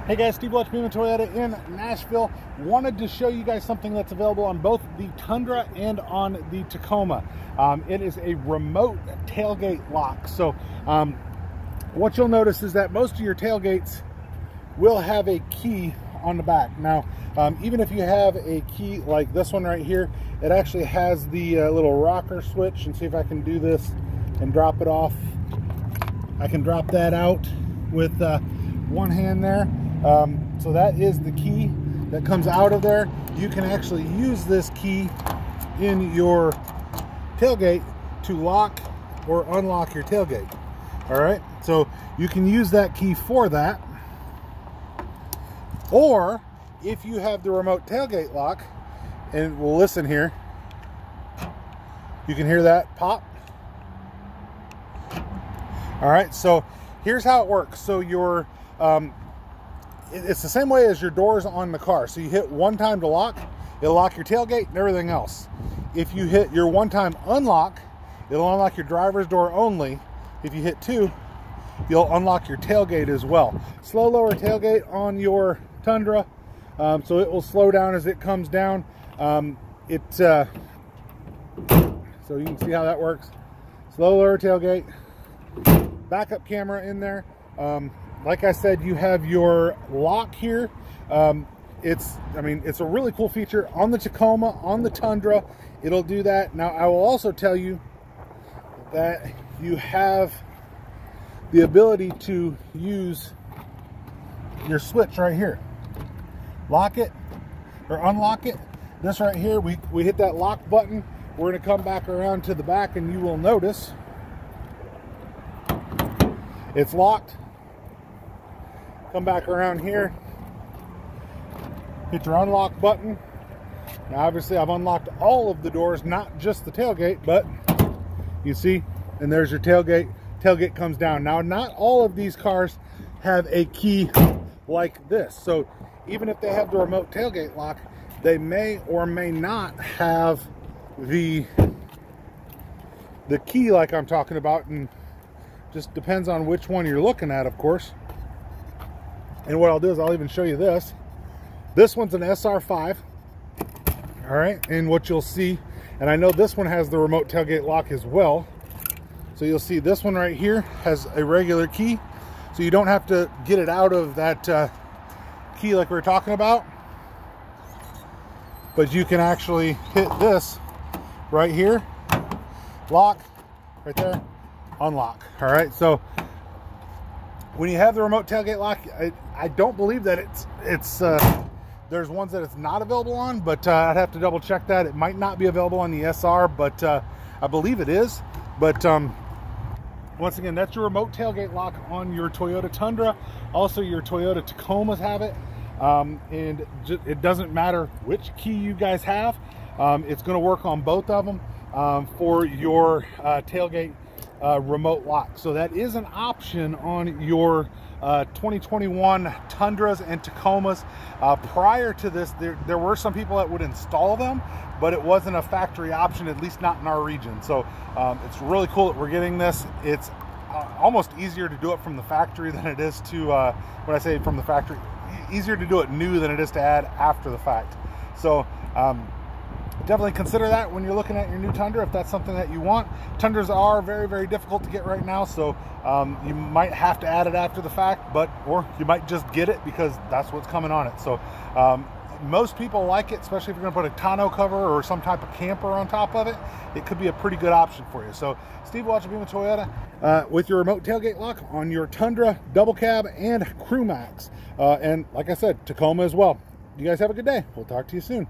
Hey guys, Steve Watch Beaman Toyota in Nashville. Wanted to show you guys something that's available on both the Tundra and on the Tacoma. It is a remote tailgate lock. So what you'll notice is that most of your tailgates will have a key on the back. Now, even if you have a key like this one right here, it actually has the little rocker switch. And see if I can do this and drop it off. I can drop that out with one hand there. So that is the key that comes out of there. You can actually use this key in your tailgate to lock or unlock your tailgate. All right, so you can use that key for that. Or if you have the remote tailgate lock, and we'll listen here, you can hear that pop. All right, so here's how it works. So your it's the same way as your doors on the car. So you hit one time to lock, it'll lock your tailgate and everything else. If you hit your one time unlock, it'll unlock your driver's door only. If you hit two, you'll unlock your tailgate as well. Slow lower tailgate on your Tundra, so it will slow down as it comes down. So you can see how that works. Slow lower tailgate, backup camera in there. Like I said, you have your lock here. It's a really cool feature on the Tacoma, on the Tundra. It'll do that. Now, I will also tell you that you have the ability to use your switch right here. Lock it or unlock it. This right here, we hit that lock button. We're going to come back around to the back and you will notice it's locked. Come back around here, hit your unlock button. Now obviously I've unlocked all of the doors, not just the tailgate, but you see, and there's your tailgate. Tailgate comes down. Now not all of these cars have a key like this. So even if they have the remote tailgate lock, they may or may not have the key like I'm talking about, and just depends on which one you're looking at, of course. And what I'll do is I'll even show you this. This one's an SR5. All right, and what you'll see, and I know this one has the remote tailgate lock as well. So you'll see this one right here has a regular key. So you don't have to get it out of that key like we were talking about. But you can actually hit this right here, lock, right there, unlock. All right, so when you have the remote tailgate lock, I don't believe that it's there's ones that it's not available on, but I'd have to double check that. It might not be available on the SR, but I believe it is. But once again, that's your remote tailgate lock on your Toyota Tundra. Also, your Toyota Tacomas have it, and it doesn't matter which key you guys have. It's going to work on both of them for your tailgate remote lock. So that is an option on your 2021 Tundras and Tacomas. Prior to this, there were some people that would install them, but it wasn't a factory option, at least not in our region. So it's really cool that we're getting this. It's almost easier to do it from the factory than it is to, when I say from the factory, easier to do it new than it is to add after the fact. So definitely consider that when you're looking at your new Tundra, if that's something that you want. Tundras are very, very difficult to get right now, so you might have to add it after the fact, or you might just get it because that's what's coming on it. So most people like it, especially if you're going to put a tonneau cover or some type of camper on top of it. It could be a pretty good option for you. So Steve Watch Beaman Toyota with your remote tailgate lock on your Tundra, double cab, and Crew Max, and like I said, Tacoma as well. You guys have a good day. We'll talk to you soon.